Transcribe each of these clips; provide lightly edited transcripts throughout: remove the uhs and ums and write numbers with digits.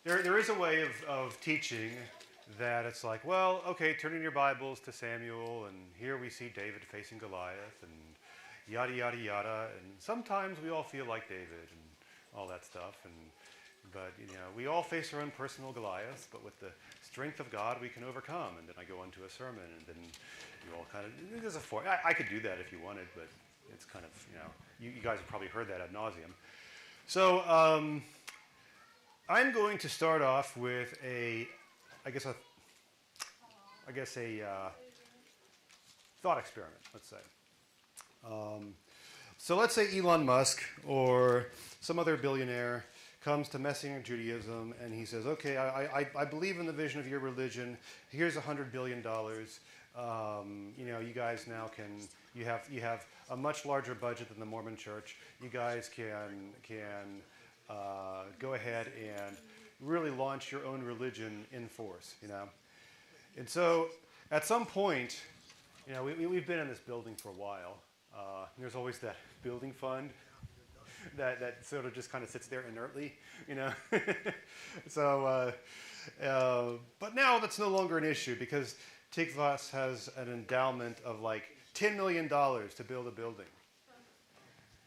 there is a way of teaching that it's like, well, okay, turn in your Bibles to Samuel, and here we see David facing Goliath, and yada, yada, yada. And sometimes we all feel like David and all that stuff. But, we all face our own personal Goliaths, but with the strength of God, we can overcome. And then I go into a sermon, and then you all kind of, there's I could do that if you wanted, but it's kind of, you guys have probably heard that ad nauseum. So I'm going to start off with a thought experiment, let's say. So let's say Elon Musk or some other billionaire comes to Messianic Judaism and he says, okay, I believe in the vision of your religion. Here's $100 billion. You guys now you have a much larger budget than the Mormon Church. You guys can go ahead and really launch your own religion in force, And so at some point, we've been in this building for a while. There's always that building fund that sort of just kind of sits there inertly, So, but now that's no longer an issue because Tikvas has an endowment of like $10 million to build a building.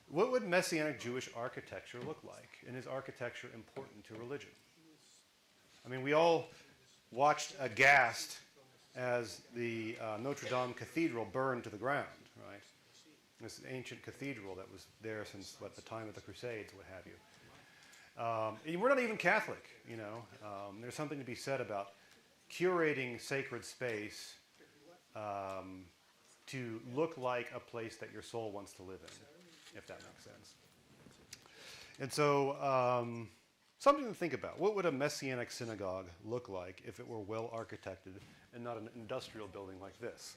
What would Messianic Jewish architecture look like? And is architecture important to religion? I mean, we all watched aghast as the Notre Dame Cathedral burned to the ground, right? This ancient cathedral that was there since the time of the Crusades, what have you. We're not even Catholic, There's something to be said about curating sacred space to look like a place that your soul wants to live in, if that makes sense. And so, something to think about. What would a Messianic synagogue look like if it were well architected and not an industrial building like this,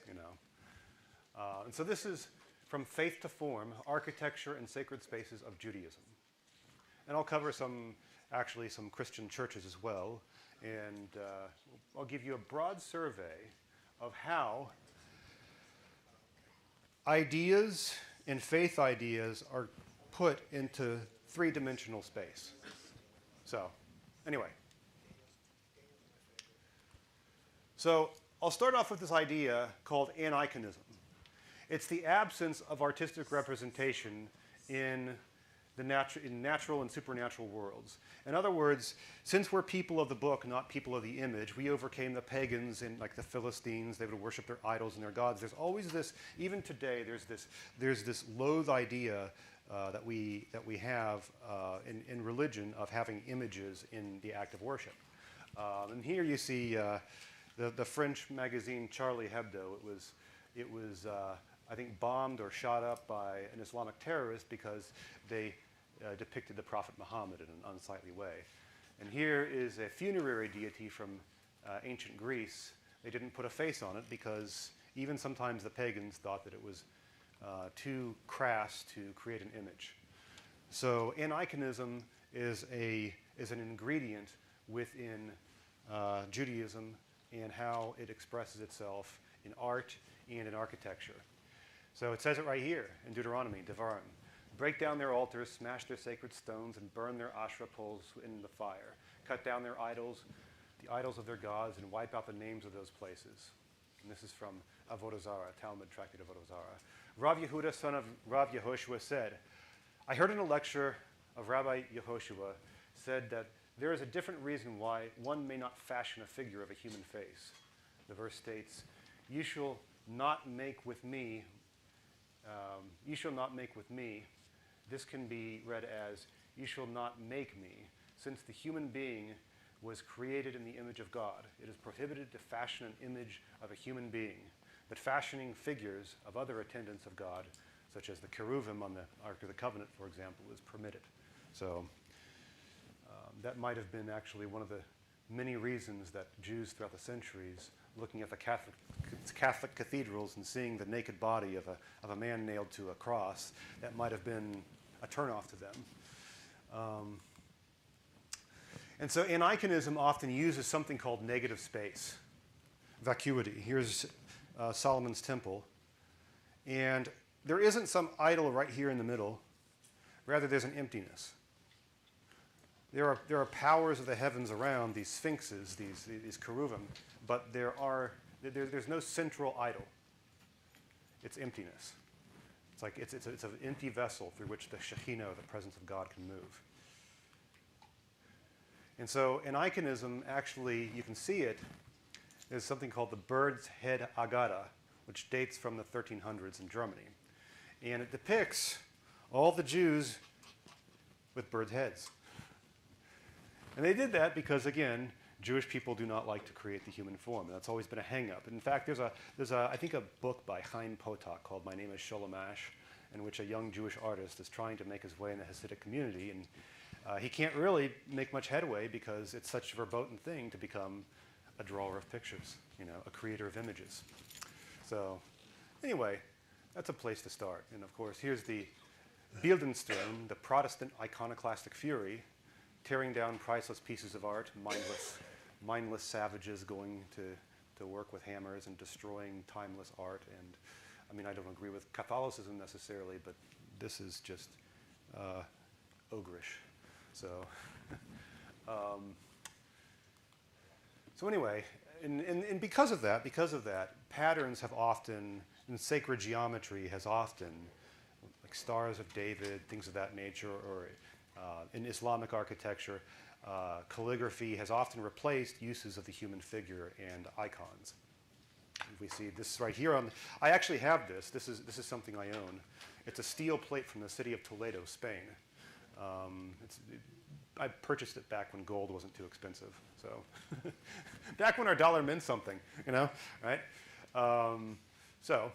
And so this is From Faith to Form, Architecture and Sacred Spaces of Judaism. And I'll cover some Christian churches as well. And I'll give you a broad survey of how ideas and faith ideas are put into three-dimensional space. So, anyway. So, I'll start off with this idea called aniconism. It's the absence of artistic representation in natural and supernatural worlds. In other words, since we're people of the book, not people of the image, we overcame the pagans and like the Philistines. They would worship their idols and their gods. There's always this, even today, there's this loathe idea that we have in religion of having images in the act of worship. And here you see the French magazine Charlie Hebdo. It was I think bombed or shot up by an Islamic terrorist because they depicted the Prophet Muhammad in an unsightly way. And here is a funerary deity from ancient Greece. They didn't put a face on it because even sometimes the pagans thought that it was too crass to create an image. So aniconism is an ingredient within Judaism and how it expresses itself in art and in architecture. So it says it right here in Deuteronomy, Devarim. Break down their altars, smash their sacred stones, and burn their Asherah poles in the fire. Cut down their idols, the idols of their gods, and wipe out the names of those places. And this is from Avodah Zarah, Talmud tractate Avodah Zarah. Rav Yehuda, son of Rav Yehoshua, said, I heard in a lecture of Rabbi Yehoshua said that there is a different reason why one may not fashion a figure of a human face. The verse states, You shall not make with me. This can be read as, you shall not make me, since the human being was created in the image of God. It is prohibited to fashion an image of a human being, but fashioning figures of other attendants of God, such as the cherubim on the Ark of the Covenant, for example, is permitted. So that might have been actually one of the many reasons that Jews throughout the centuries, looking at the Catholic cathedrals and seeing the naked body of a man nailed to a cross, that might have been a turnoff to them. And so aniconism often uses something called negative space, vacuity. Here's Solomon's temple. And there isn't some idol right here in the middle. Rather, there's an emptiness. there are powers of the heavens around, these sphinxes, these cherubim, but there's no central idol. It's emptiness. It's like it's an empty vessel through which the Shekhinah, the presence of God, can move. And so in iconism, actually, you can see it. There's something called the Bird's Head Agada, which dates from the 1300s in Germany. And it depicts all the Jews with birds' heads. And they did that because, again, Jewish people do not like to create the human form. And that's always been a hang-up. In fact, there's I think a book by Chaim Potok called My Name is Sholem Ash, in which a young Jewish artist is trying to make his way in the Hasidic community. And he can't really make much headway because it's such a verboten thing to become a drawer of pictures, a creator of images. So anyway, that's a place to start. And of course, here's the Bildensturm, the Protestant iconoclastic fury, tearing down priceless pieces of art, mindless savages going to work with hammers and destroying timeless art. And I mean, I don't agree with Catholicism necessarily, but this is just ogreish. So, so anyway, and because of that, patterns have often, in sacred geometry, has often, like stars of David, things of that nature, or in Islamic architecture, calligraphy has often replaced uses of the human figure and icons. We see this right here on. I actually have this. This is something I own. It's a steel plate from the city of Toledo, Spain. I purchased it back when gold wasn't too expensive. So back when our dollar meant something, right? So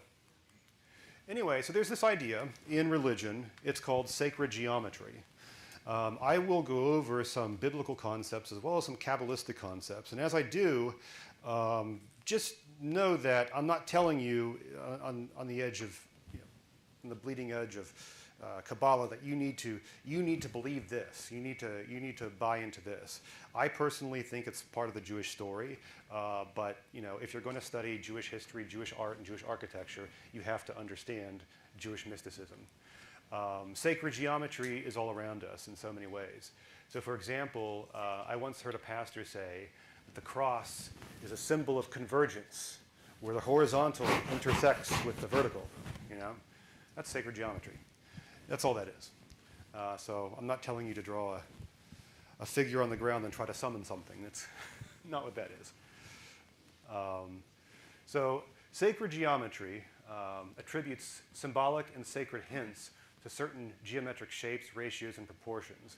anyway, so there's this idea in religion. It's called sacred geometry. I will go over some biblical concepts as well as some Kabbalistic concepts. And as I do, just know that I'm not telling you on the edge of, on the bleeding edge of Kabbalah that you need to believe this. You need to buy into this. I personally think it's part of the Jewish story, but if you're going to study Jewish history, Jewish art, and Jewish architecture, you have to understand Jewish mysticism. Sacred geometry is all around us in so many ways. So, for example, I once heard a pastor say that the cross is a symbol of convergence, where the horizontal intersects with the vertical. That's sacred geometry. That's all that is. So I'm not telling you to draw a figure on the ground and try to summon something. That's not what that is. So sacred geometry attributes symbolic and sacred hints to certain geometric shapes, ratios, and proportions.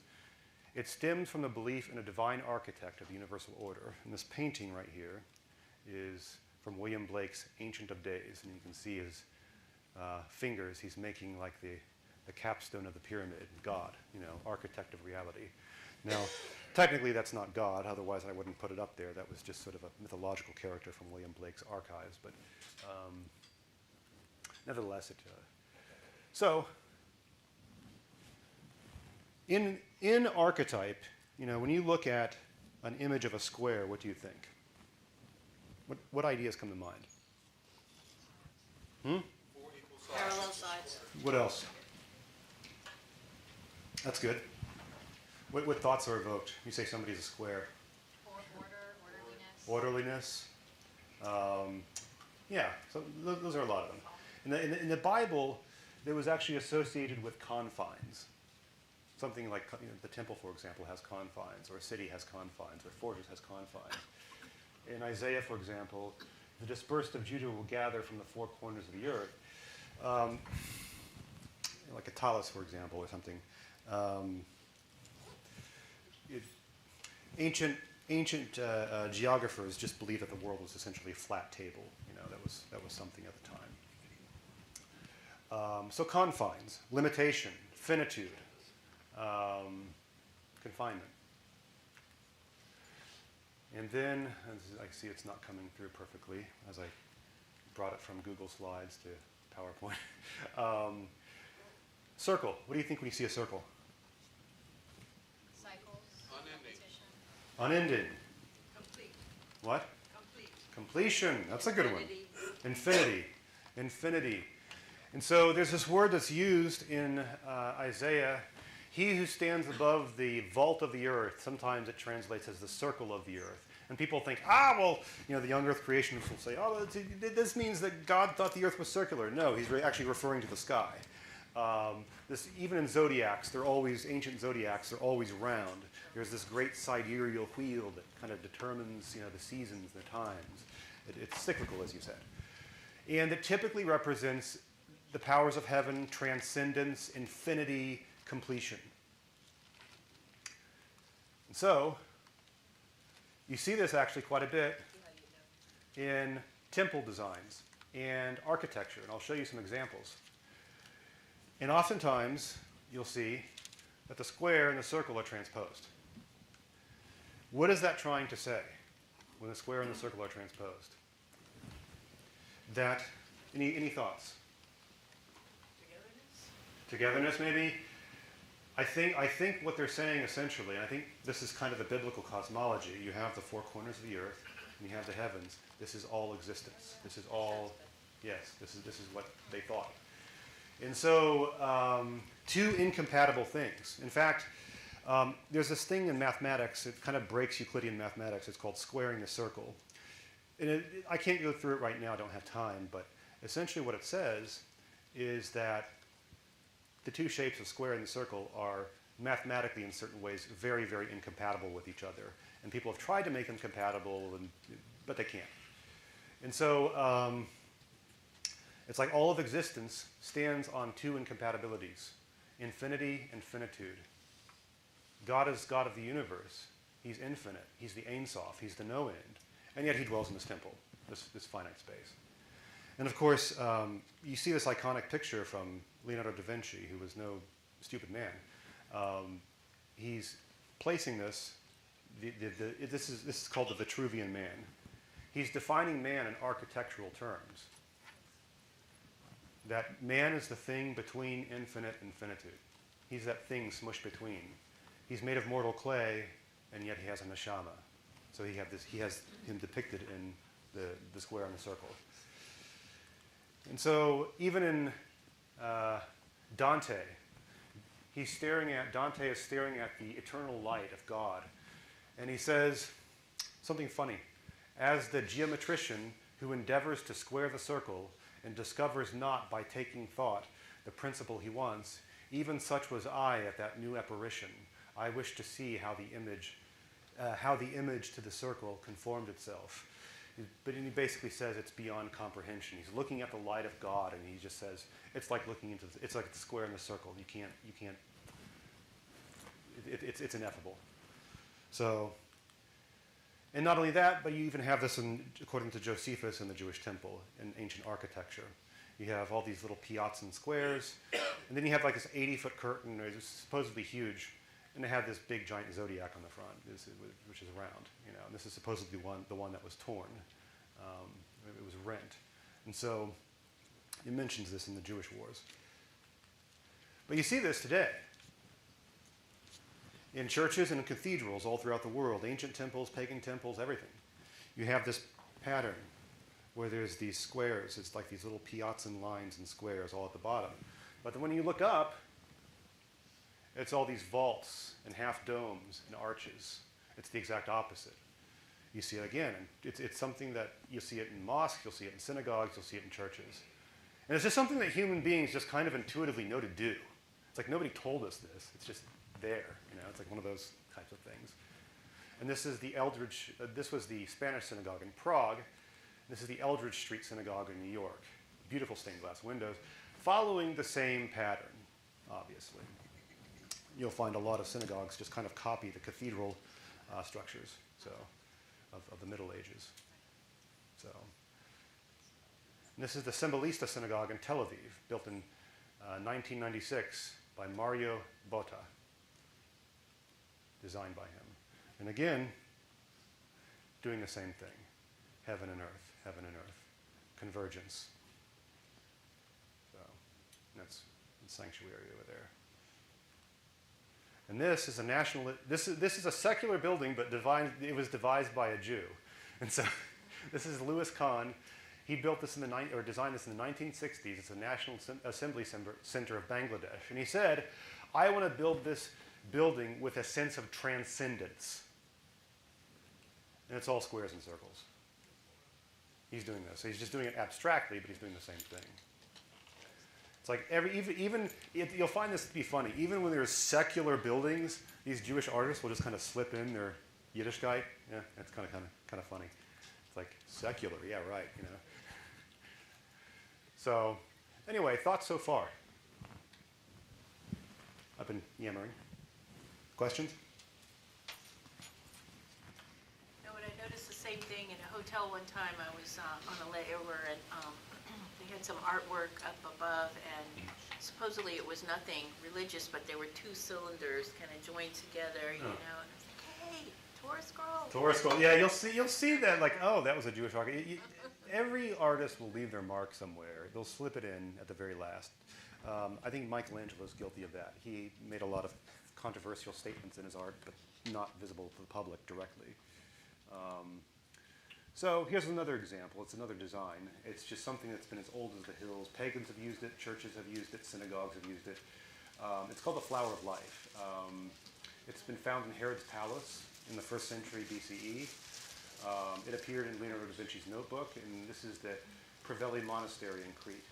It stems from the belief in a divine architect of the universal order. And this painting right here is from William Blake's Ancient of Days. And you can see his fingers. He's making like the capstone of the pyramid, God, architect of reality. Now, technically that's not God, otherwise I wouldn't put it up there. That was just sort of a mythological character from William Blake's archives. But nevertheless, so in archetype, when you look at an image of a square, what do you think? What ideas come to mind? Parallel sides. What else? That's good. What thoughts are evoked? You say somebody's a square. Orderliness. Yeah, so those are a lot of them. In the Bible, there was actually associated with confines. Something like the temple, for example, has confines, or a city has confines, or a fortress has confines. In Isaiah, for example, the dispersed of Judah will gather from the four corners of the earth. Like a talus, for example, or something. Ancient geographers just believed that the world was essentially a flat table. That was something at the time. So confines, limitation, finitude, confinement. And then, as I see it's not coming through perfectly, as I brought it from Google Slides to PowerPoint. Circle. What do you think when you see a circle? Cycles. Unending. Unending. Complete. What? Complete. Completion. That's a good one. Infinity. Infinity. And so there's this word that's used in Isaiah. He who stands above the vault of the earth, sometimes it translates as the circle of the earth. And people think, the young earth creationists will say, this means that God thought the earth was circular. No, he's actually referring to the sky. Even in zodiacs, ancient zodiacs, they're always round. There's this great sidereal wheel that kind of determines, the seasons, the times. It's cyclical, as you said. And it typically represents the powers of heaven, transcendence, infinity, completion. And so, you see this actually quite a bit in temple designs and architecture, and I'll show you some examples. And oftentimes, you'll see that the square and the circle are transposed. What is that trying to say when the square and the circle are transposed? That, any thoughts? Togetherness, maybe? I think what they're saying essentially, and I think this is kind of the biblical cosmology. You have the four corners of the earth, and you have the heavens. This is all existence. This is all, yes, this is what they thought. And so, two incompatible things. In fact, there's this thing in mathematics, it kind of breaks Euclidean mathematics. It's called squaring the circle. And I can't go through it right now, I don't have time, but essentially what it says is that the two shapes of square and the circle are mathematically, in certain ways, very, very incompatible with each other. And people have tried to make them compatible, but they can't. And so it's like all of existence stands on two incompatibilities: infinity and finitude. God is God of the universe. He's infinite. He's the Ein Sof. He's the no end. And yet he dwells in this temple, this finite space. And of course, you see this iconic picture from Leonardo da Vinci, who was no stupid man. He's placing this. This is called the Vitruvian Man. He's defining man in architectural terms. That man is the thing between infinite and finitude. He's that thing smushed between. He's made of mortal clay, and yet he has a neshama. So he has him depicted in the square and the circle. And so even in Dante is staring at the eternal light of God. And he says something funny. As the geometrician who endeavors to square the circle and discovers not by taking thought the principle he wants, even such was I at that new apparition. I wished to see how the image to the circle conformed itself. But he basically says it's beyond comprehension. He's looking at the light of God, and he just says it's like it's like the square and the circle. You can't. It's ineffable. So, and not only that, but you even have this according to Josephus in the Jewish temple in ancient architecture. You have all these little piazzas and squares, and then you have like this 80-foot curtain, it's supposedly huge, and they have this big giant zodiac on the front, which is round, And this is supposedly the one that was torn. It was rent, and so it mentions this in the Jewish wars. But you see this today in churches and in cathedrals all throughout the world, ancient temples, pagan temples, everything. You have this pattern where there's these squares. It's like these little piazzan lines and squares all at the bottom. But then when you look up, it's all these vaults and half domes and arches. It's the exact opposite. You see it again. And it's something that you'll see it in mosques, you'll see it in synagogues, you'll see it in churches. And it's just something that human beings just kind of intuitively know to do. It's like nobody told us this. It's just there. It's like one of those types of things. And this is this was the Spanish synagogue in Prague. This is the Eldridge Street Synagogue in New York. Beautiful stained glass windows, following the same pattern, obviously. You'll find a lot of synagogues just kind of copy the cathedral structures of the Middle Ages. So, and this is the Symbolista Synagogue in Tel Aviv, built in 1996 by Mario Botta, designed by him. And again, doing the same thing. Heaven and earth, convergence. So, that's the sanctuary over there. And this is a this is a secular building, but it was devised by a Jew. And so, this is Louis Kahn. He built this designed this in the 1960s. It's a National Assembly Center of Bangladesh. And he said, I want to build this building with a sense of transcendence. And it's all squares and circles. He's doing this. He's just doing it abstractly, but he's doing the same thing. It's like you'll find this to be funny. Even when there's secular buildings, these Jewish artists will just kind of slip in their Yiddishkeit. Yeah, that's kind of funny. It's like secular, yeah, right, you know. So, anyway, thoughts so far? I've been yammering. Questions? No, but I noticed the same thing in a hotel one time. I was on a layover and they had some artwork up above, and supposedly it was nothing religious, but there were two cylinders kind of joined together, you know, and I was like, hey, Torah scroll. Torah scroll. Yeah, you'll see that, like, oh, that was a Jewish artist. Every artist will leave their mark somewhere. They'll slip it in at the very last. I think Michelangelo is guilty of that. He made a lot of controversial statements in his art, but not visible to the public directly. So here's another example. It's another design. It's just something that's been as old as the hills. Pagans have used it. Churches have used it. Synagogues have used it. It's called the Flower of Life. It's been found in Herod's palace in the 1st century BCE. It appeared in Leonardo da Vinci's notebook, and this is the Preveli Monastery in Crete.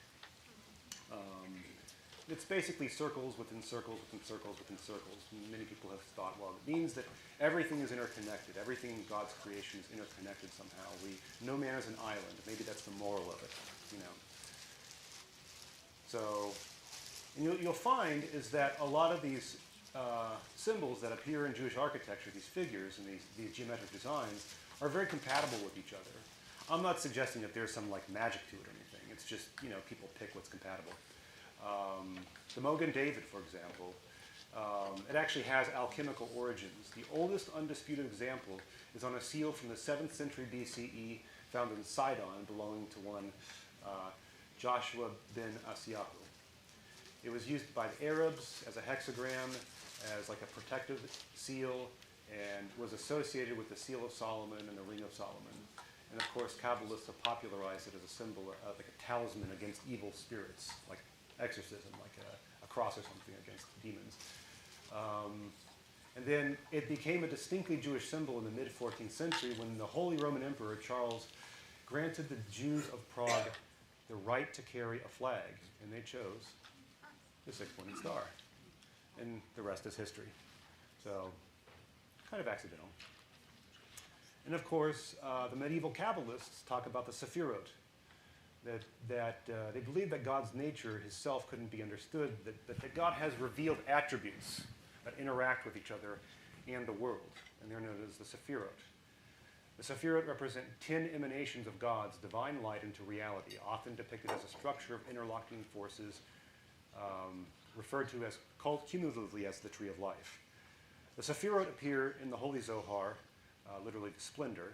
It's basically circles within circles within circles within circles. Many people have thought, well, it means that everything is interconnected. Everything in God's creation is interconnected somehow. No man is an island. Maybe that's the moral of it, you know. So, and you'll find is that a lot of these symbols that appear in Jewish architecture, these figures and these geometric designs, are very compatible with each other. I'm not suggesting that there's some like magic to it or anything. It's just, you know, people pick what's compatible. The Mogan David, for example, it actually has alchemical origins. The oldest undisputed example is on a seal from the 7th century BCE found in Sidon, belonging to one Joshua bin Asiyahu. It was used by the Arabs as a hexagram, as like a protective seal, and was associated with the Seal of Solomon and the Ring of Solomon. And of course, Kabbalists have popularized it as a symbol, like a talisman against evil spirits, like exorcism, like a cross or something against demons. And then it became a distinctly Jewish symbol in the mid-14th century when the Holy Roman Emperor Charles granted the Jews of Prague the right to carry a flag, and they chose the 6-pointed star. And the rest is history. So, kind of accidental. And of course, the medieval Kabbalists talk about the Sephirot, that they believe that God's nature, his self, couldn't be understood, that God has revealed attributes that interact with each other and the world, and they're known as the Sephirot. The Sephirot represent 10 emanations of God's divine light into reality, often depicted as a structure of interlocking forces, referred to as, called cumulatively as the Tree of Life. The Sephirot appear in the Holy Zohar, literally the splendor,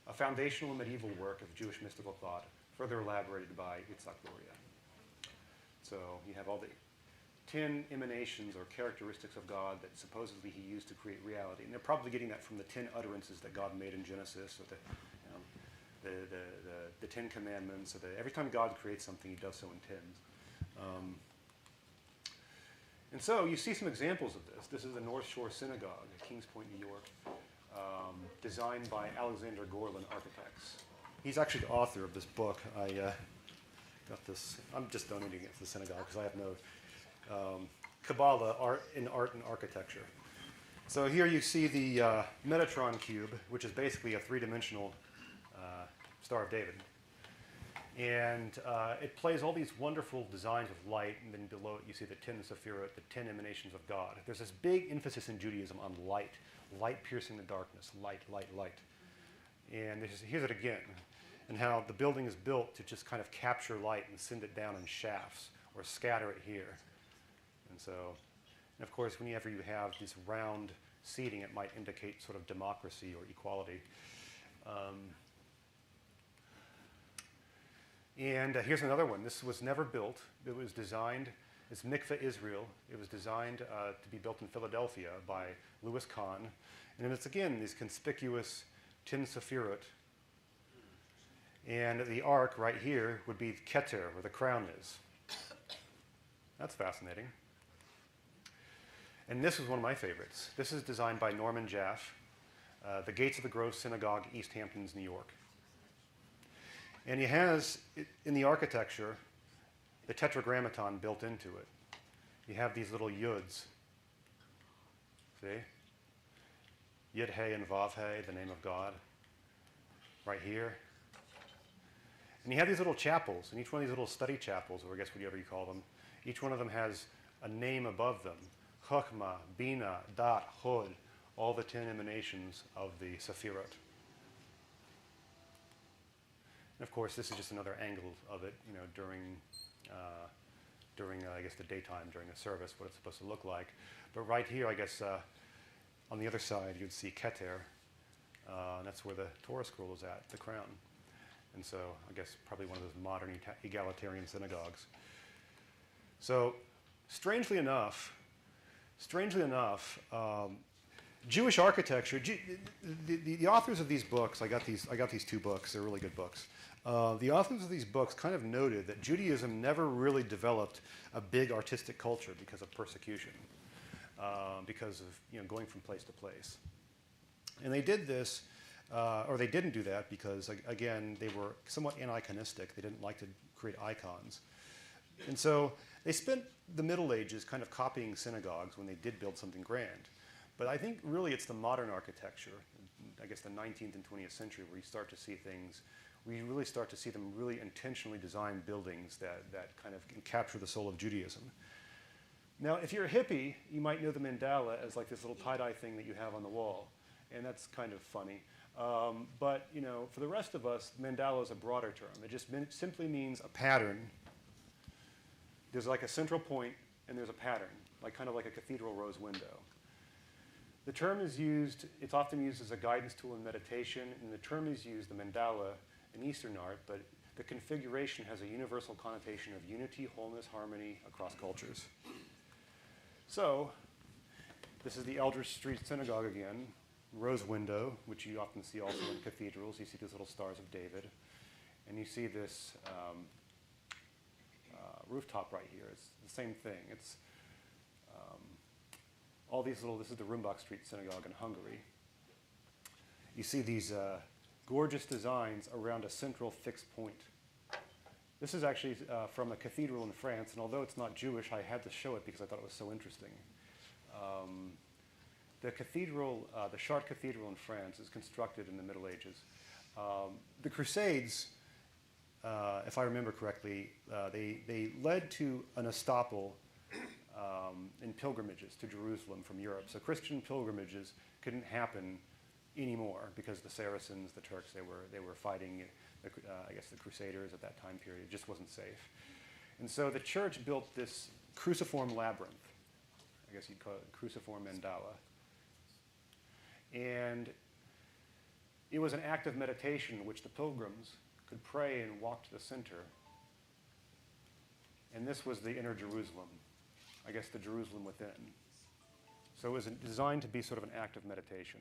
a foundational medieval work of Jewish mystical thought, further elaborated by Yitzhak Luria. So you have all the 10 emanations or characteristics of God that supposedly he used to create reality. And they're probably getting that from the 10 utterances that God made in Genesis, or the 10 commandments. So that every time God creates something, he does so in tens. And so you see some examples of this. This is the North Shore Synagogue at Kings Point, New York, designed by Alexander Gorlin Architects. He's actually the author of this book. I got this. I'm just donating it to the synagogue because I have no Kabbalah in art and architecture. So here you see the Metatron cube, which is basically a three-dimensional Star of David. And it plays all these wonderful designs of light, and then below it you see the 10 Sephirot, the 10 emanations of God. There's this big emphasis in Judaism on light, light piercing the darkness, light, light, light. And here's it again, and how the building is built to just kind of capture light and send it down in shafts, or scatter it here. And so, and of course, whenever you have this round seating, it might indicate sort of democracy or equality. And here's another one. This was never built. It was designed, it's Mikveh Israel. It was designed to be built in Philadelphia by Louis Kahn. And it's, again, these conspicuous 10 Sephirot. And the ark right here would be Keter, where the crown is. That's fascinating. And this is one of my favorites. This is designed by Norman Jaffe, the Gates of the Grove Synagogue, East Hamptons, New York. And he has, in the architecture, the tetragrammaton built into it. You have these little yuds. See? Yud He and Vav He, the name of God, right here. And you have these little chapels, and each one of these little study chapels, or I guess whatever you call them, each one of them has a name above them. Chokhmah, Bina, Dat, Hod, all the 10 emanations of the Sephirot. And of course, this is just another angle of it, during I guess, the daytime, during the service, what it's supposed to look like. But right here, I guess, on the other side, you'd see Keter, and that's where the Torah scroll is at, the crown. And so, I guess, probably one of those modern egalitarian synagogues. So, strangely enough, Jewish architecture. The authors of these books, I got these 2 books. They're really good books. The authors of these books kind of noted that Judaism never really developed a big artistic culture because of persecution, because of going from place to place. And they did this, or they didn't do that because, again, they were somewhat anti-iconistic. They didn't like to create icons. And so they spent the Middle Ages kind of copying synagogues when they did build something grand. But I think really it's the modern architecture, I guess the 19th and 20th century, where you start to see things, we really start to see them really intentionally design buildings that kind of can capture the soul of Judaism. Now, if you're a hippie, you might know the mandala as like this little tie-dye thing that you have on the wall, and that's kind of funny. But for the rest of us, mandala is a broader term. It just simply means a pattern. There's like a central point, and there's a pattern, kind of like a cathedral rose window. The term is used, it's often used as a guidance tool in meditation, and the term is used, the mandala, in Eastern art, but the configuration has a universal connotation of unity, wholeness, harmony across cultures. So, this is the Eldridge Street Synagogue again, rose window, which you often see also in cathedrals. You see these little stars of David, and you see this rooftop right here. It's the same thing. It's all these little, this is the Rumbach Street Synagogue in Hungary. You see these gorgeous designs around a central fixed point. This is actually from a cathedral in France, and although it's not Jewish, I had to show it because I thought it was so interesting. The cathedral, the Chartres Cathedral in France, is constructed in the Middle Ages. The Crusades, if I remember correctly, they led to an estoppel in pilgrimages to Jerusalem from Europe. So Christian pilgrimages couldn't happen anymore because the Saracens, the Turks, they were fighting, I guess, the Crusaders at that time period. It just wasn't safe. And so the church built this cruciform labyrinth. I guess you'd call it cruciform mandala. And it was an act of meditation in which the pilgrims could pray and walk to the center. And this was the inner Jerusalem, I guess the Jerusalem within. So it was designed to be sort of an act of meditation.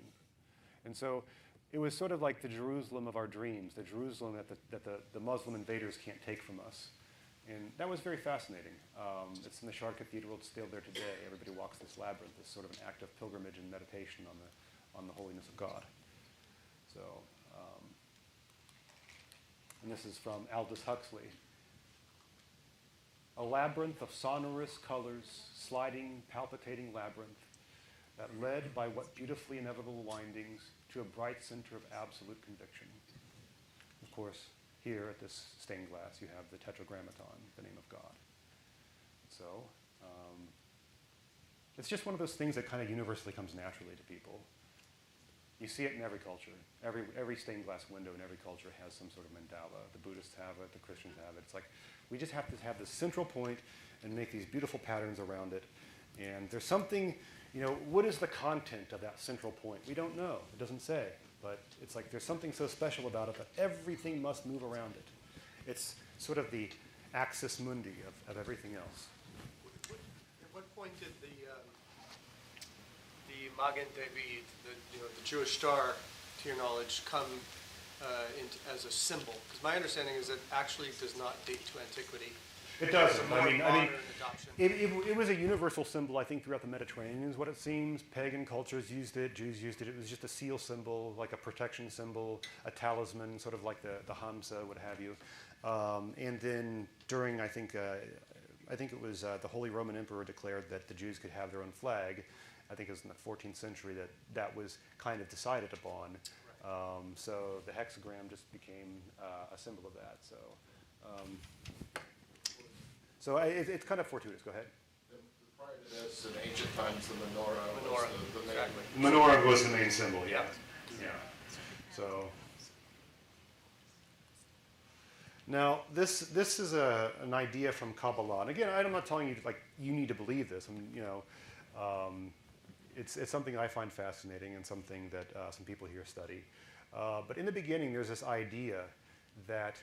And so it was sort of like the Jerusalem of our dreams, the Jerusalem that the Muslim invaders can't take from us. And that was very fascinating. It's in the Chartres Cathedral. It's still there today. Everybody walks this labyrinth, this sort of an act of pilgrimage and meditation on the holiness of God. So, and this is from Aldous Huxley. A labyrinth of sonorous colors, sliding, palpitating labyrinth that led by what beautifully inevitable windings to a bright center of absolute conviction. Of course, here at this stained glass, you have the tetragrammaton, the name of God. So, it's just one of those things that kind of universally comes naturally to people. You see it in every culture. Every stained glass window in every culture has some sort of mandala. The Buddhists have it, the Christians have it. It's like, we just have to have this central point and make these beautiful patterns around it. And there's something, what is the content of that central point? We don't know. It doesn't say. But it's like there's something so special about it that everything must move around it. It's sort of the axis mundi of everything else. At what point did the Magen David, the Jewish star, to your knowledge, come as a symbol? Because my understanding is that it actually does not date to antiquity. It doesn't. It's a more modern adoption. It was a universal symbol, I think, throughout the Mediterranean is what it seems. Pagan cultures used it, Jews used it. It was just a seal symbol, like a protection symbol, a talisman, sort of like the Hamsa, what have you. And then during, I think it was the Holy Roman Emperor declared that the Jews could have their own flag. I think it was in the 14th century that was kind of decided upon. So the hexagram just became a symbol of that. So it's kind of fortuitous. Go ahead. Prior to this, in ancient times, the menorah was the main. Exactly. Menorah was the main symbol, yeah. Yeah. So now this is an idea from Kabbalah, and again, I'm not telling you like you need to believe this. I mean, it's something I find fascinating and something that some people here study. But in the beginning, there's this idea that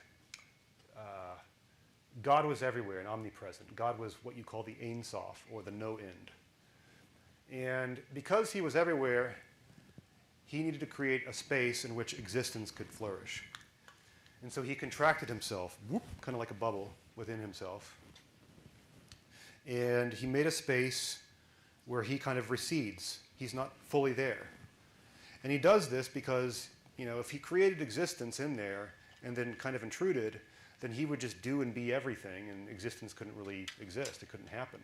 God was everywhere and omnipresent. God was what you call the Ein Sof, or the no end. And because he was everywhere, he needed to create a space in which existence could flourish. And so he contracted himself, kind of like a bubble within himself. And he made a space where he kind of recedes. He's not fully there. And he does this because, if he created existence in there and then kind of intruded, then he would just do and be everything, and existence couldn't really exist. It couldn't happen.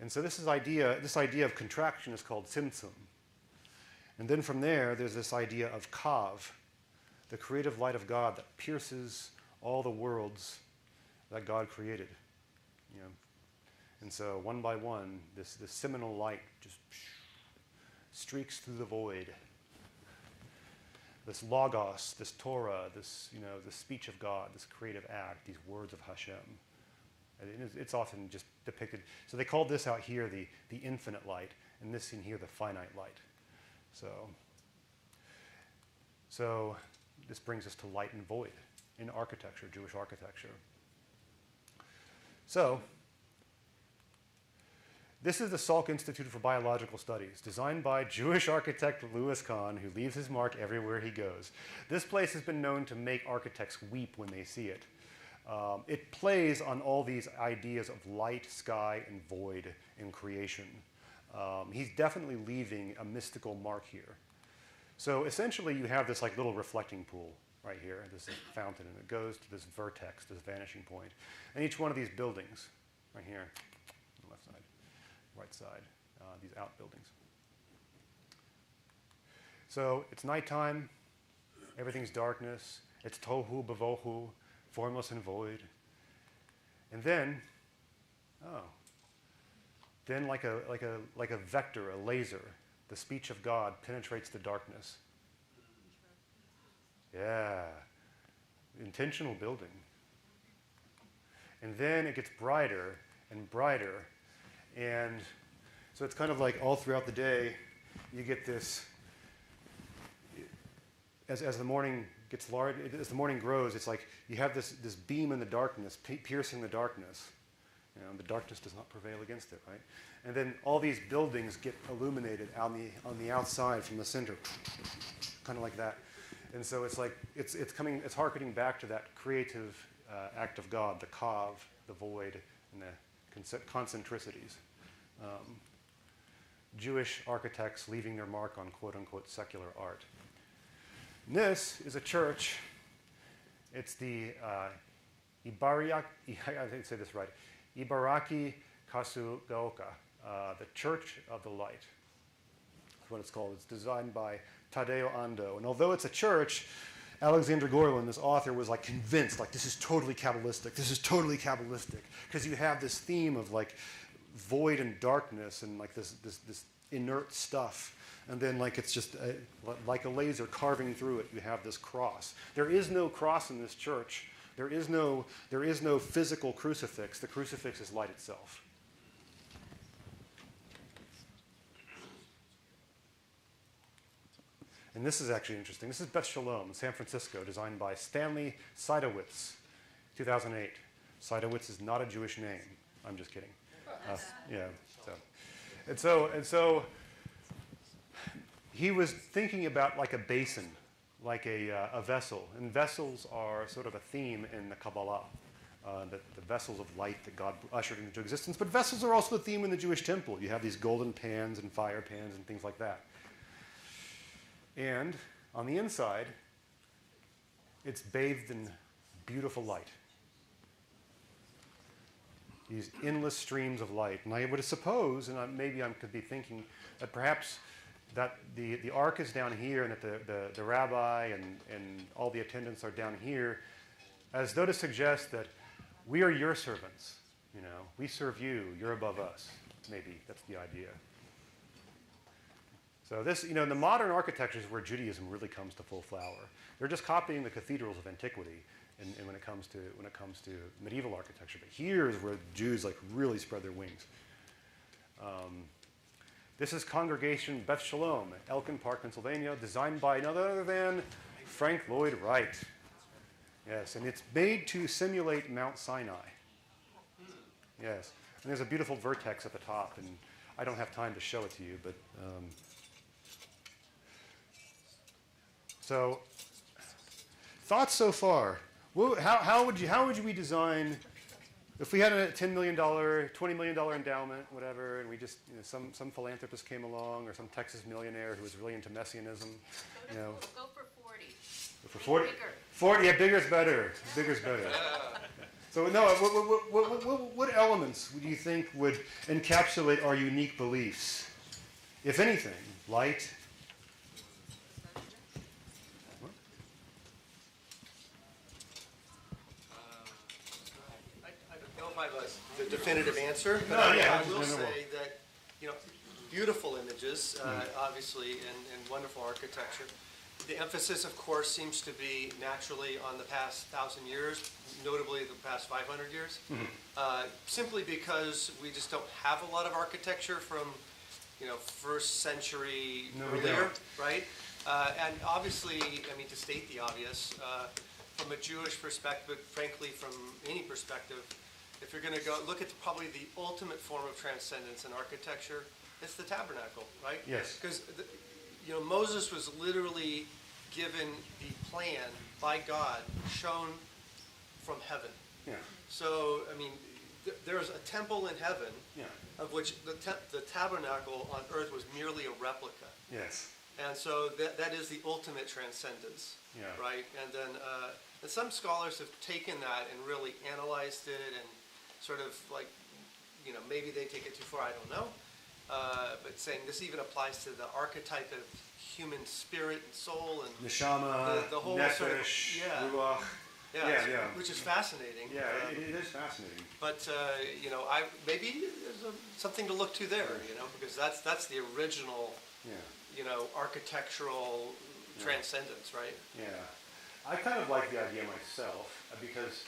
And so this idea of contraction is called tzimtzum. And then from there, there's this idea of kav, the creative light of God that pierces all the worlds that God created. And so one by one, this seminal light just streaks through the void. This logos, this Torah, this the speech of God, this creative act, these words of Hashem. And it's often just depicted. So they call this out here the infinite light, and this in here the finite light. So this brings us to light and void in architecture, Jewish architecture. So this is the Salk Institute for Biological Studies, designed by Jewish architect Louis Kahn, who leaves his mark everywhere he goes. This place has been known to make architects weep when they see it. It plays on all these ideas of light, sky, and void in creation. He's definitely leaving a mystical mark here. So essentially, you have this like little reflecting pool right here, this fountain, and it goes to this vertex, this vanishing point. And each one of these buildings, right here, on the left side, right side, these outbuildings. So it's nighttime, everything's darkness, it's tohu bavohu, formless and void. And then, like a vector, a laser, the speech of God penetrates the darkness. Yeah, intentional building. And then it gets brighter and brighter. And so it's kind of like all throughout the day, you get this, as the morning gets large, as the morning grows, it's like you have this beam in the darkness, piercing the darkness. The darkness does not prevail against it, right? And then all these buildings get illuminated on the outside from the center, kind of like that. And so it's like, it's harkening back to that creative act of God, the kav, the void, and the concentricities. Jewish architects leaving their mark on quote-unquote secular art. And this is a church. It's the I didn't say this right. Ibaraki Kasugaoka, the Church of the Light. That's what it's called. It's designed by Tadeo Ando. And although it's a church, Alexander Gorlin, this author, was like convinced, like this is totally Kabbalistic. This is totally Kabbalistic. Because you have this theme of like void and darkness and like this inert stuff. And then like it's just like a laser carving through it, you have this cross. There is no cross in this church. There is no physical crucifix. The crucifix is light itself. And this is actually interesting. This is Beth Shalom in San Francisco, designed by Stanley Seidowitz, 2008. Seidowitz is not a Jewish name. I'm just kidding. Yeah. So he was thinking about like a basin, like a vessel. And vessels are sort of a theme in the Kabbalah. the vessels of light that God ushered into existence. But vessels are also the theme in the Jewish temple. You have these golden pans and fire pans and things like that. And on the inside, it's bathed in beautiful light. These endless streams of light. And I would suppose, and maybe I could be thinking, that perhaps that the ark is down here and that the rabbi and all the attendants are down here, as though to suggest that we are your servants. We serve you, you're above us. Maybe that's the idea. So this, in the modern architectures where Judaism really comes to full flower, they're just copying the cathedrals of antiquity. And when it comes to medieval architecture, but here is where Jews really spread their wings. This is Congregation Beth Shalom at Elkin Park, Pennsylvania, designed by none other than Frank Lloyd Wright. Yes, and it's made to simulate Mount Sinai. Yes, and there's a beautiful vertex at the top, and I don't have time to show it to you, but so thoughts so far. Well, how would we design, if we had a $10 million, $20 million endowment, whatever, and we just, some philanthropist came along, or some Texas millionaire who was really into messianism, Go for 40. For 40? Bigger. 40, yeah, bigger's better. Bigger's better. So no, what elements do you think would encapsulate our unique beliefs? If anything, light. I don't know if I have the definitive answer, but No, yeah, I will say that, beautiful images, obviously, and wonderful architecture. The emphasis, of course, seems to be naturally on the past 1,000 years, notably the past 500 years, simply because we just don't have a lot of architecture from, first century earlier, right? And obviously, to state the obvious, from a Jewish perspective, frankly, from any perspective, if you're going to go look at probably the ultimate form of transcendence in architecture, it's the tabernacle, right? Yes. Because Moses was literally given the plan by God, shown from heaven. Yeah. So, there's a temple in heaven, Yeah. of which the tabernacle on earth was merely a replica. Yes. And so that is the ultimate transcendence, Yeah. right? And then and some scholars have taken that and really analyzed it and sort of maybe they take it too far, I don't know. But saying this even applies to the archetype of human spirit and soul and Neshama, the whole nefesh, sort of, ruach. Yeah. which is fascinating. Yeah, it is fascinating. But I maybe there's something to look to there, because that's the original, Yeah. Architectural transcendence, right? Yeah. I kind of like the idea myself, because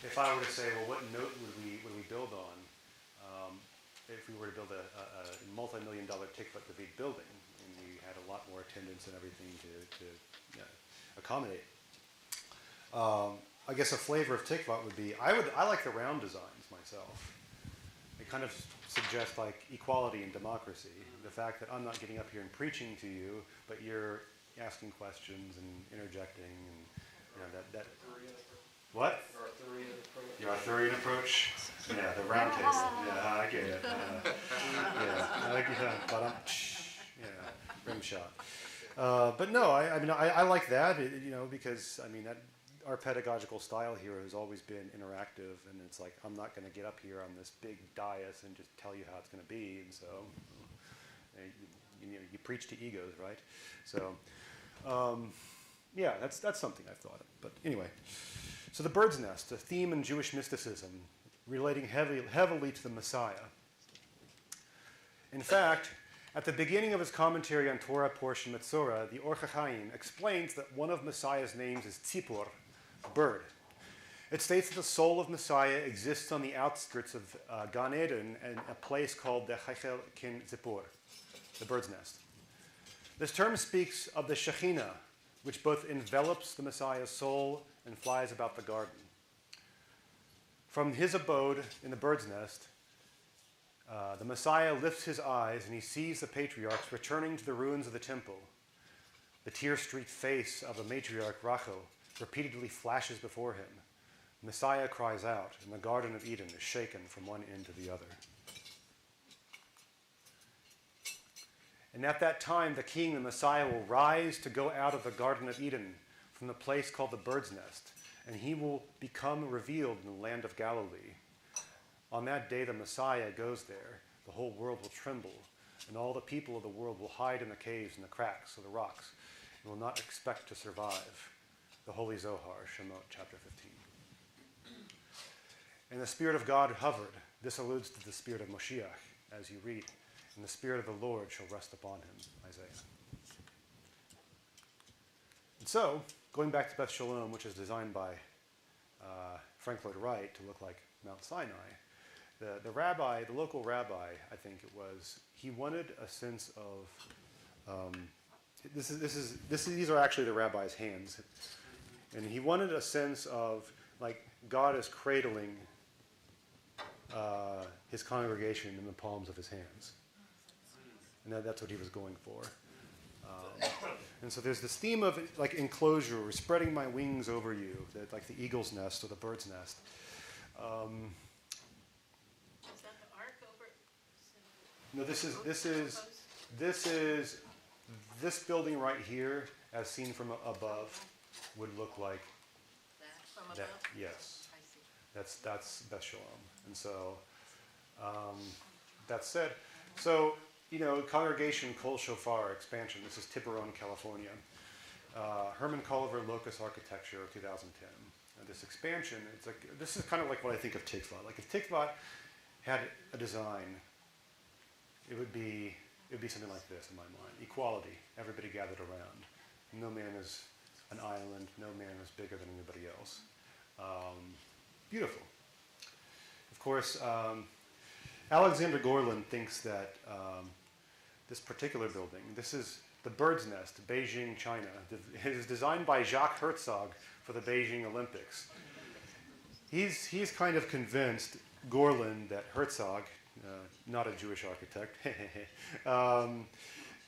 if I were to say, well, what note would we build on if we were to build a multi-million-dollar tikva big building, and we had a lot more attendance and everything to accommodate. I guess a flavor of tikva would be, I like the round designs myself. They kind of suggest equality and democracy. The fact that I'm not getting up here and preaching to you, but you're asking questions and interjecting, and that. What? Your Arthurian approach. Yeah, the round table. Yeah, I get it. Rim shot. But no, I like that. Because that our pedagogical style here has always been interactive, and it's I'm not going to get up here on this big dais and just tell you how it's going to be, and so you preach to egos, right? So that's something I've thought of. But anyway, so the bird's nest, a theme in Jewish mysticism, relating heavily to the Messiah. In fact, at the beginning of his commentary on Torah portion Metzora, the Or HaChaim explains that one of Messiah's names is Tzipor, bird. It states that the soul of Messiah exists on the outskirts of Gan Eden and a place called the Chaychel Kin Tzipor, the bird's nest. This term speaks of the Shekhinah, which both envelops the Messiah's soul and flies about the garden. From his abode in the bird's nest, the Messiah lifts his eyes and he sees the patriarchs returning to the ruins of the temple. The tear-streaked face of the matriarch Rachel repeatedly flashes before him. Messiah cries out, and the Garden of Eden is shaken from one end to the other. And at that time, the king, the Messiah, will rise to go out of the Garden of Eden from the place called the Bird's Nest, and he will become revealed in the land of Galilee. On that day, the Messiah goes there. The whole world will tremble, and all the people of the world will hide in the caves and the cracks of the rocks, and will not expect to survive. The Holy Zohar, Shemot, chapter 15. And the Spirit of God hovered. This alludes to the Spirit of Moshiach, as you read. And the Spirit of the Lord shall rest upon him, Isaiah. And so, going back to Beth Shalom, which is designed by Frank Lloyd Wright to look like Mount Sinai, the local rabbi, I think it was, he wanted a sense of, these are actually the rabbi's hands, and he wanted a sense of, like, God is cradling his congregation in the palms of his hands. And that's what he was going for. And so there's this theme of, like, enclosure, or spreading my wings over you, like the eagle's nest or the bird's nest. Is that the ark over? No, this building right here, as seen from above, would look like From above? that. Yes, I see. that's Beth Shalom. And so, that said, so, Congregation Kol Shofar expansion. This is Tiburon, California. Herman Culver, Locus Architecture, 2010. This expansion, this is kind of like what I think of Tikva. Like, if Tikva had a design, it would be something like this in my mind. Equality, everybody gathered around. No man is an island, no man is bigger than anybody else. Beautiful. Of course, Alexander Gorlin thinks that this particular building, this is the Bird's Nest, Beijing, China. It is designed by Jacques Herzog for the Beijing Olympics. He's kind of convinced, Gorlin, that Herzog, not a Jewish architect,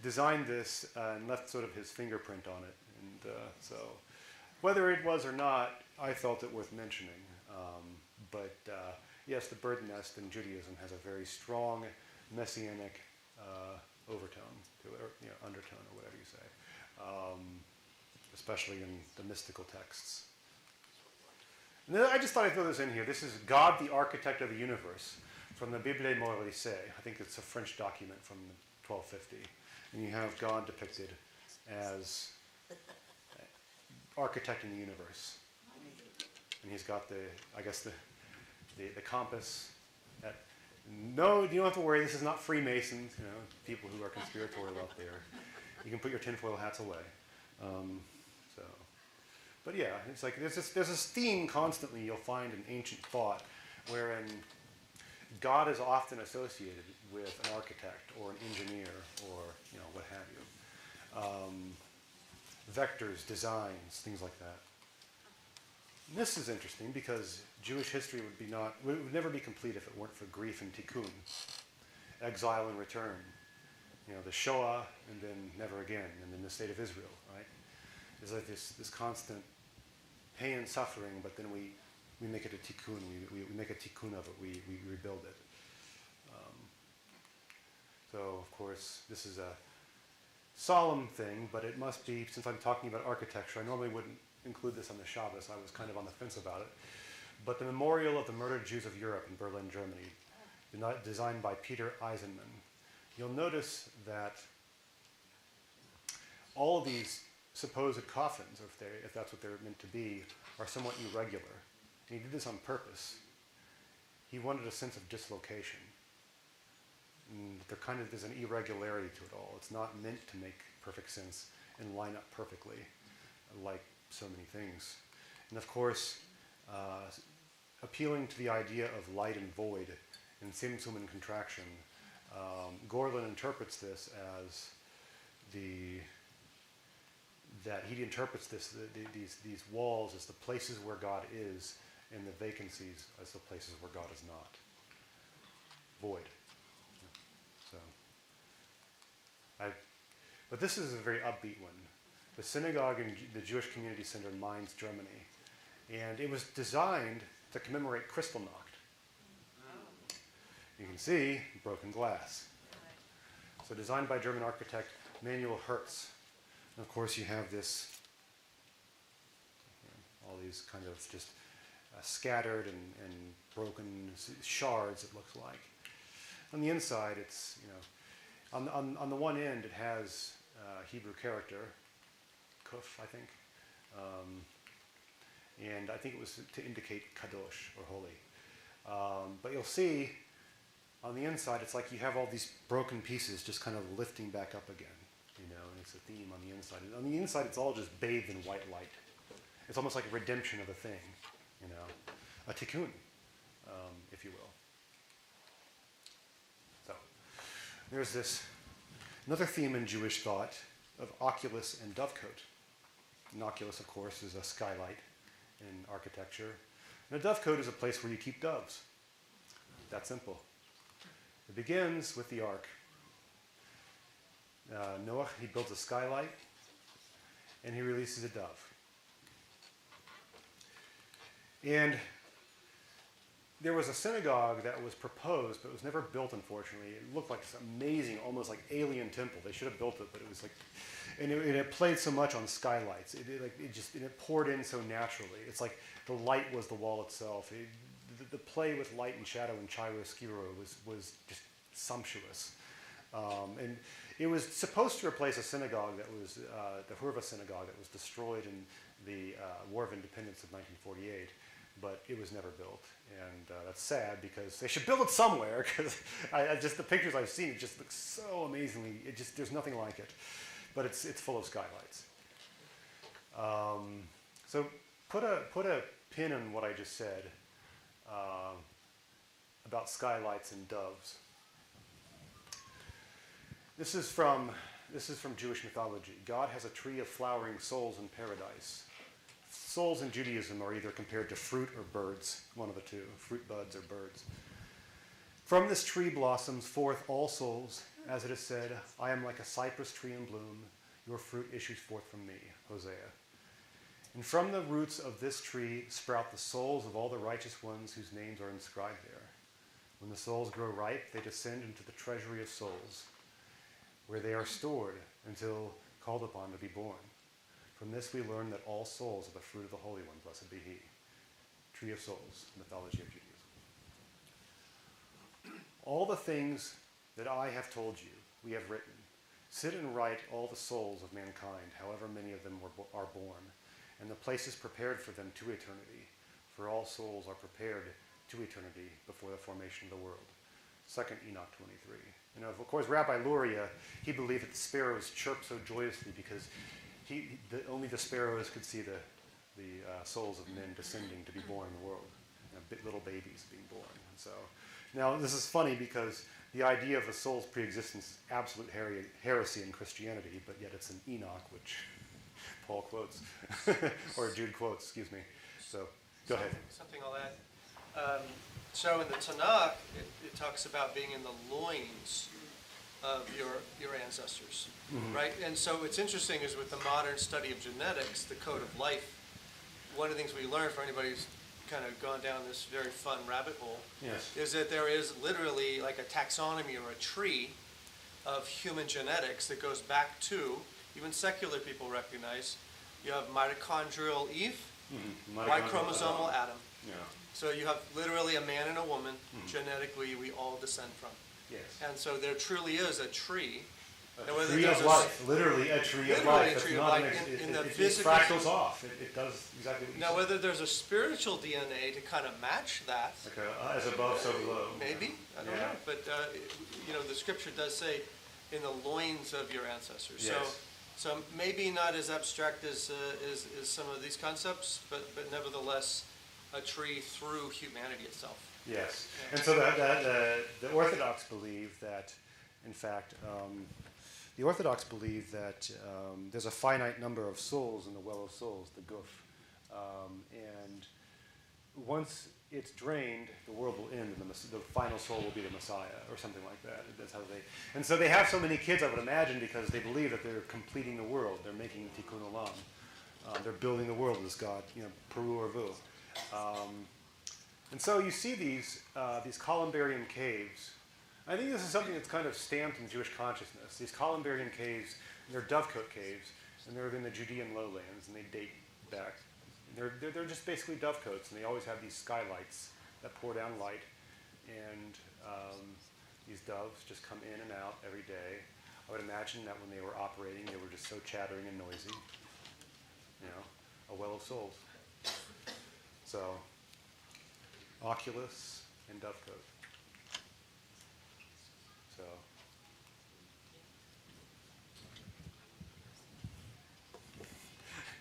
designed this and left sort of his fingerprint on it. And so whether it was or not, I felt it worth mentioning. But yes, the bird nest in Judaism has a very strong messianic overtone to it, or undertone, or whatever you say, especially in the mystical texts. And then I just thought I'd throw this in here. This is God, the architect of the universe, from the Bible Moralisée. I think it's a French document from 1250. And you have God depicted as architecting the universe. And he's got the compass. No, you don't have to worry. This is not Freemasons, people who are conspiratorial out there. You can put your tinfoil hats away. But yeah, it's like there's this theme constantly you'll find in ancient thought, wherein God is often associated with an architect or an engineer or what have you. Vectors, designs, things like that. And this is interesting because Jewish history would never be complete if it weren't for grief and tikkun, exile and return. The Shoah and then never again, and then the state of Israel, right? There's like this constant pain and suffering, but then we make it a tikkun. We make a tikkun of it. We rebuild it. So of course this is a solemn thing, but it must be, since I'm talking about architecture. I normally wouldn't include this on the Shabbos. I was kind of on the fence about it. But the memorial of the murdered Jews of Europe in Berlin, Germany, designed by Peter Eisenman. You'll notice that all of these supposed coffins, if that's what they're meant to be, are somewhat irregular. And he did this on purpose. He wanted a sense of dislocation. And there's an irregularity to it all. It's not meant to make perfect sense and line up perfectly, like so many things. And of course, appealing to the idea of light and void and Tzimtzum and contraction, Gorlin interprets this as these walls as the places where God is, and the vacancies as the places where God is not. Void. But this is a very upbeat one. The synagogue in the Jewish Community Center in Mainz, Germany, And it was designed to commemorate Kristallnacht. You can see broken glass. So designed by German architect Manuel Hertz. And of course you have this, all these kind of just scattered and broken shards, it looks like. On the inside, it's, on the one end it has Hebrew character, kuf, I think. And I think it was to indicate kadosh, or holy. But you'll see on the inside, it's like you have all these broken pieces just kind of lifting back up again, and it's a theme on the inside. And on the inside, it's all just bathed in white light. It's almost like a redemption of a thing, a tikkun, if you will. So there's another theme in Jewish thought of oculus and dovecote. An oculus, of course, is a skylight in architecture. And a dovecote is a place where you keep doves. That simple. It begins with the ark. Noah, he builds a skylight, and he releases a dove. And there was a synagogue that was proposed, but it was never built, unfortunately. It looked like this amazing, almost like alien temple. They should have built it, but it was like, and it played so much on skylights. It poured in so naturally. It's like the light was the wall itself. The play with light and shadow in chiaroscuro was just sumptuous. And it was supposed to replace a synagogue that was the Hurva synagogue that was destroyed in the War of Independence of 1948, but it was never built. And that's sad because they should build it somewhere, because just the pictures I've seen, it just looks so amazingly, there's nothing like it. But it's full of skylights. So put a pin in what I just said about skylights and doves. This is from Jewish mythology. God has a tree of flowering souls in paradise. Souls in Judaism are either compared to fruit or birds, one of the two, fruit buds or birds. From this tree blossoms forth all souls, as it is said, I am like a cypress tree in bloom, your fruit issues forth from me, Hosea. And from the roots of this tree sprout the souls of all the righteous ones whose names are inscribed there. When the souls grow ripe, they descend into the treasury of souls, where they are stored until called upon to be born. From this we learn that all souls are the fruit of the Holy One, blessed be He. Tree of Souls, mythology of Judaism. All the things that I have told you, we have written. Sit and write all the souls of mankind, however many of them are born, and the places prepared for them to eternity, for all souls are prepared to eternity before the formation of the world. 2nd Enoch 23. And of course, Rabbi Luria, he believed that the sparrows chirped so joyously because only the sparrows could see the souls of men descending to be born in the world, little babies being born. And so, now this is funny because the idea of the soul's preexistence is absolute heresy in Christianity, but yet it's in Enoch, which Paul quotes, or Jude quotes, excuse me. So, go ahead. Something I'll add. So in the Tanakh, it talks about being in the loins of your ancestors, right? And so what's interesting is with the modern study of genetics, the code of life, one of the things we learn for anybody who's kind of gone down this very fun rabbit hole, is that there is literally like a taxonomy or a tree of human genetics that goes back to, even secular people recognize, you have mitochondrial Eve, Y chromosomal Adam. Yeah. So you have literally a man and a woman, genetically we all descend from. Yes. And so there truly is a tree. A tree of life, literally a tree of life. A tree of life. It fractals off. It does exactly what you Now, said. whether there's a spiritual DNA to kind of match that, Okay, as above, so below. maybe, I don't know. But, the scripture does say, in the loins of your ancestors. Yes. So maybe not as abstract as some of these concepts, but nevertheless, a tree through humanity itself. Yes. And so the Orthodox believe that, in fact, there's a finite number of souls in the well of souls, the guf. And once it's drained, the world will end, and the final soul will be the Messiah, or something like that. That's how they. And so they have so many kids, I would imagine, because they believe that they're completing the world. They're making tikkun olam. They're building the world, this God, Peru or Vu. And so you see these columbarium caves. I think this is something that's kind of stamped in Jewish consciousness. These columbarium caves, they're dovecote caves, and they're in the Judean lowlands, and they date back. They're just basically dovecotes, and they always have these skylights that pour down light, and these doves just come in and out every day. I would imagine that when they were operating, they were just so chattering and noisy. A well of souls. So, Oculus and dovecote. So,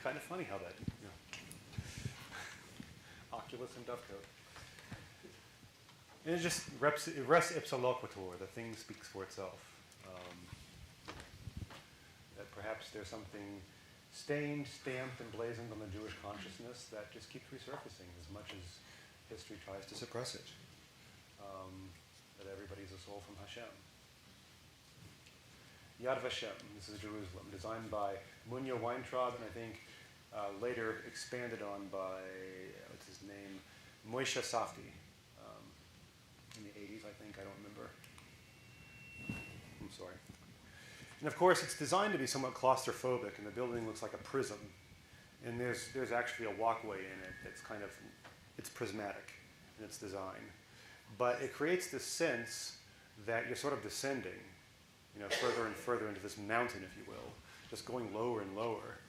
kind of funny how that, Oculus and dovecote. And it just res ipsa loquitur, the thing speaks for itself. That perhaps there's something stained, stamped, emblazoned on the Jewish consciousness that just keeps resurfacing as much as history tries to suppress it. That everybody's a soul from Hashem. Yad Vashem, this is Jerusalem, designed by Munya Weintraub, and I think later expanded on by, what's his name, Moshe Safdie, in the 80s, I think, I don't remember. I'm sorry. And of course, it's designed to be somewhat claustrophobic, and the building looks like a prism. And there's actually a walkway in it that's it's prismatic in its design. But it creates this sense that you're sort of descending, further and further into this mountain, if you will, just going lower and lower.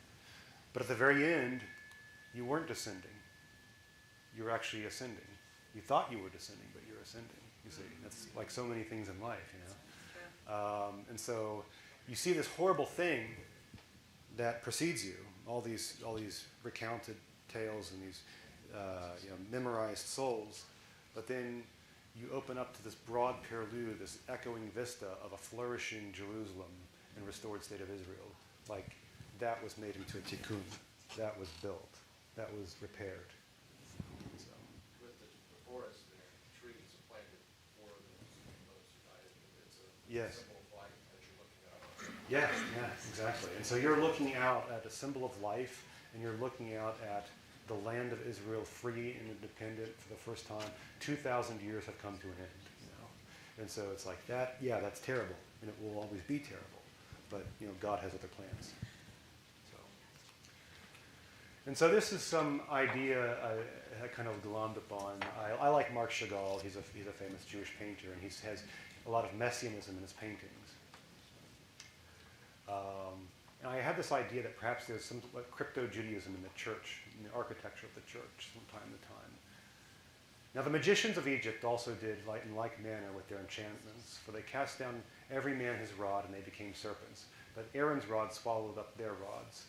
But at the very end, you weren't descending. You were actually ascending. You thought you were descending, but you're ascending, you see. That's like so many things in life, And so you see this horrible thing that precedes you, all these recounted tales and these memorized souls, but then you open up to this broad purlieu, this echoing vista of a flourishing Jerusalem and restored state of Israel. Like that was made into a tikkun, that was built, that was repaired. So. With the forest there, trees planted for those who died, it's a Yes. symbol of life that you're looking at. Yes, exactly. And so you're looking out at a symbol of life, and you're looking out at the land of Israel free and independent for the first time. 2,000 years have come to an end, And so it's like that, that's terrible, and it will always be terrible. But, God has other plans. And so this is some idea I kind of glommed upon. I like Marc Chagall. He's a famous Jewish painter, and he has a lot of messianism in his paintings. And I had this idea that perhaps there's some crypto-Judaism in the church, in the architecture of the church from time to time. Now the magicians of Egypt also did in like manner with their enchantments, for they cast down every man his rod and they became serpents. But Aaron's rod swallowed up their rods.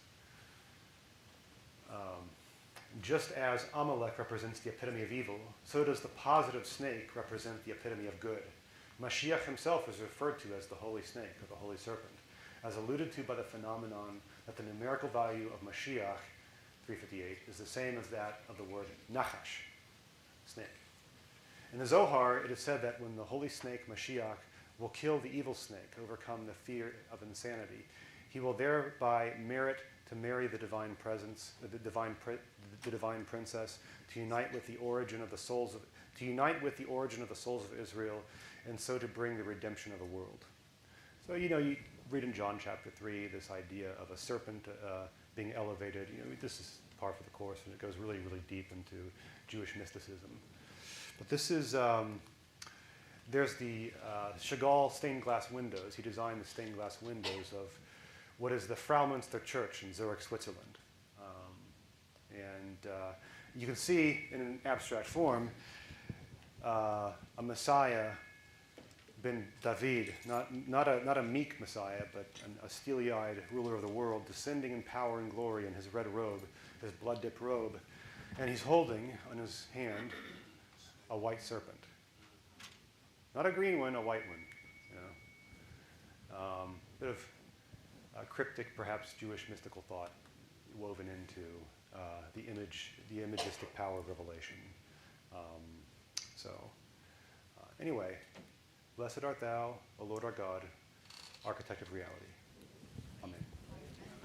Just as Amalek represents the epitome of evil, so does the positive snake represent the epitome of good. Mashiach himself is referred to as the holy snake, or the holy serpent, as alluded to by the phenomenon that the numerical value of Mashiach, 358, is the same as that of the word Nachash, snake. In the Zohar, it is said that when the holy snake, Mashiach, will kill the evil snake, overcome the fear of insanity, he will thereby merit to marry the divine presence, the divine princess, to unite with the origin of the souls of Israel, and so to bring the redemption of the world. So you read in John chapter 3 this idea of a serpent being elevated. This is par for the course, and it goes really, really deep into Jewish mysticism. But this is there's the Chagall stained glass windows. He designed the stained glass windows of what is the Fraumünster Church in Zurich, Switzerland. You can see in an abstract form a Messiah, Ben David, not a meek Messiah, but a steely-eyed ruler of the world, descending in power and glory in his red robe, his blood-dipped robe, and he's holding on his hand a white serpent. Not a green one, a white one. Bit of cryptic, perhaps Jewish mystical thought woven into the imagistic power of revelation. Anyway, blessed art thou, O Lord our God, architect of reality.